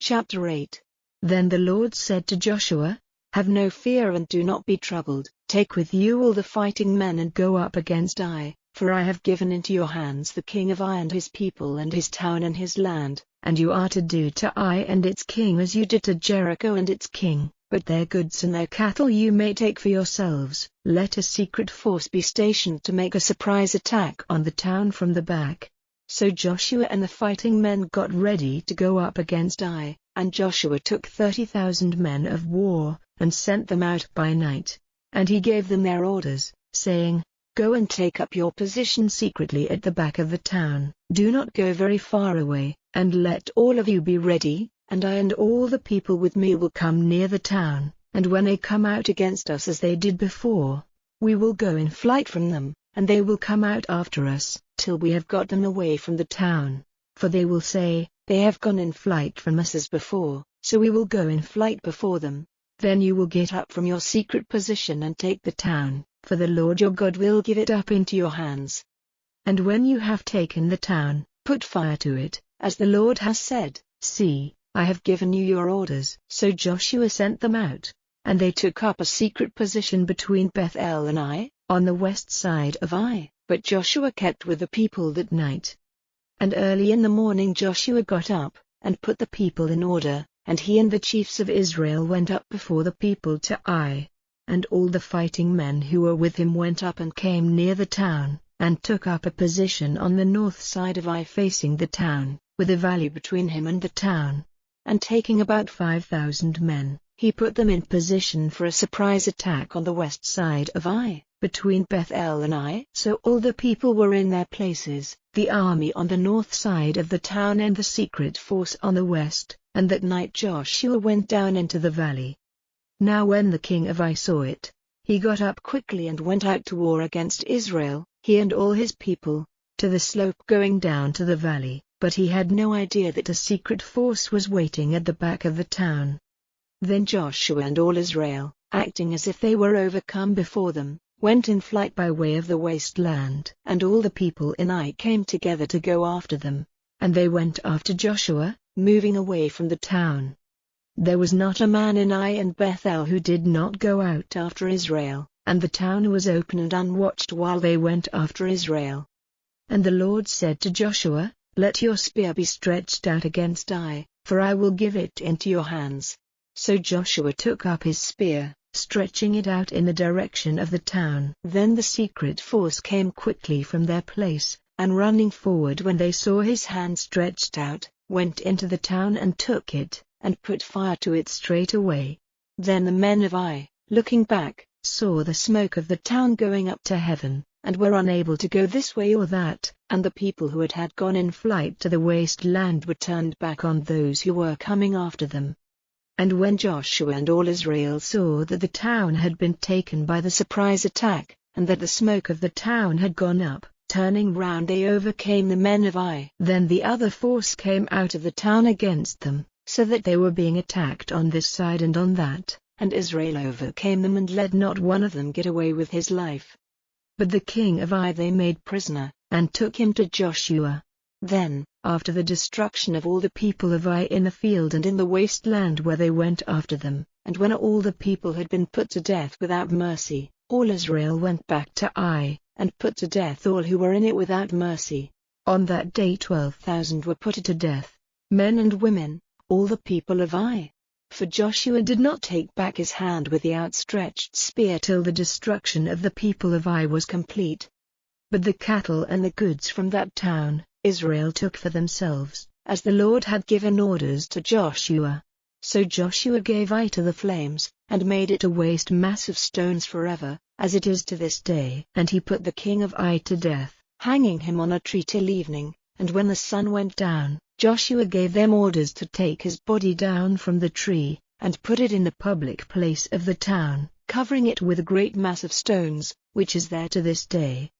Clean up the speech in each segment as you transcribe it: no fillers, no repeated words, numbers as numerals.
Chapter 8. Then the Lord said to Joshua, Have no fear and do not be troubled, take with you all the fighting men and go up against Ai, for I have given into your hands the king of Ai and his people and his town and his land. and you are to do to Ai and its king as you did to Jericho and its king, but their goods and their cattle you may take for yourselves. Let a secret force be stationed to make a surprise attack on the town from the back. So Joshua and the fighting men got ready to go up against Ai, and Joshua took 30,000 men of war, and sent them out by night. And he gave them their orders, saying, Go and take up your position secretly at the back of the town. Do not go very far away, and let all of you be ready, and I and all the people with me will come near the town, and when they come out against us as they did before, we will go in flight from them, and they will come out after us, till we have got them away from the town. For they will say, They have gone in flight from us as before, so we will go in flight before them. Then you will get up from your secret position and take the town, for the Lord your God will give it up into your hands. And when you have taken the town, put fire to it, as the Lord has said. See, I have given you your orders. So Joshua sent them out, and they took up a secret position between Bethel and Ai, on the west side of Ai, but Joshua kept with the people that night. And early in the morning Joshua got up, and put the people in order, and he and the chiefs of Israel went up before the people to Ai. And all the fighting men who were with him went up and came near the town, and took up a position on the north side of Ai facing the town, with a valley between him and the town. And taking about 5,000 men, he put them in position for a surprise attack on the west side of Ai, between Bethel and Ai. So all the people were in their places, the army on the north side of the town and the secret force on the west, and that night Joshua went down into the valley. Now when the king of Ai saw it, he got up quickly and went out to war against Israel, he and all his people, to the slope going down to the valley, but he had no idea that a secret force was waiting at the back of the town. Then Joshua and all Israel, acting as if they were overcome before them, went in flight by way of the wasteland. And all the people in Ai came together to go after them, and they went after Joshua, moving away from the town. There was not a man in Ai and Bethel who did not go out after Israel, and the town was open and unwatched while they went after Israel. And the Lord said to Joshua, Let your spear be stretched out against Ai, for I will give it into your hands. So Joshua took up his spear, stretching it out in the direction of the town. Then the secret force came quickly from their place, and running forward when they saw his hand stretched out, went into the town and took it, and put fire to it straight away. Then the men of Ai, looking back, saw the smoke of the town going up to heaven, and were unable to go this way or that, and the people who had gone in flight to the wasteland were turned back on those who were coming after them. And when Joshua and all Israel saw that the town had been taken by the surprise attack, and that the smoke of the town had gone up, turning round they overcame the men of Ai. Then the other force came out of the town against them, so that they were being attacked on this side and on that, and Israel overcame them and let not one of them get away with his life. But the king of Ai they made prisoner, and took him to Joshua. Then, after the destruction of all the people of Ai in the field and in the wasteland where they went after them, and when all the people had been put to death without mercy, all Israel went back to Ai, and put to death all who were in it without mercy. On that day 12,000 were put to death, men and women, all the people of Ai. For Joshua did not take back his hand with the outstretched spear till the destruction of the people of Ai was complete. But the cattle and the goods from that town, Israel took for themselves, as the Lord had given orders to Joshua. So Joshua gave Ai to the flames, and made it a waste mass of stones forever, as it is to this day. And he put the king of Ai to death, hanging him on a tree till evening, and when the sun went down, Joshua gave them orders to take his body down from the tree, and put it in the public place of the town, covering it with a great mass of stones, which is there to this day.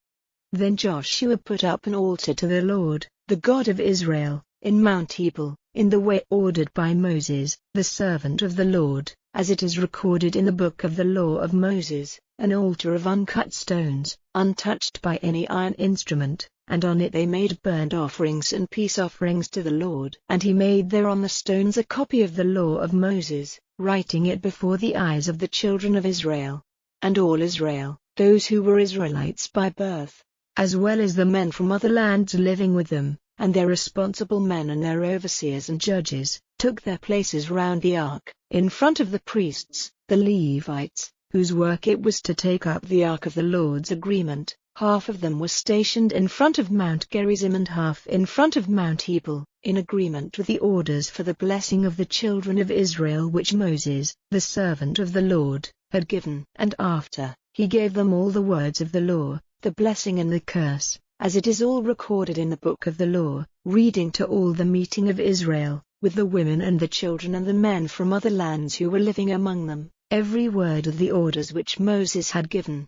Then Joshua put up an altar to the Lord, the God of Israel, in Mount Ebal, in the way ordered by Moses, the servant of the Lord, as it is recorded in the book of the law of Moses, an altar of uncut stones, untouched by any iron instrument, and on it they made burnt offerings and peace offerings to the Lord. And he made there on the stones a copy of the law of Moses, writing it before the eyes of the children of Israel. And all Israel, those who were Israelites by birth, as well as the men from other lands living with them, and their responsible men and their overseers and judges, took their places round the ark, in front of the priests, the Levites, whose work it was to take up the ark of the Lord's agreement. Half of them was stationed in front of Mount Gerizim and half in front of Mount Ebal, in agreement with the orders for the blessing of the children of Israel which Moses, the servant of the Lord, had given. And after, he gave them all the words of the law, the blessing and the curse, as it is all recorded in the book of the law, reading to all the meeting of Israel, with the women and the children and the men from other lands who were living among them, every word of the orders which Moses had given.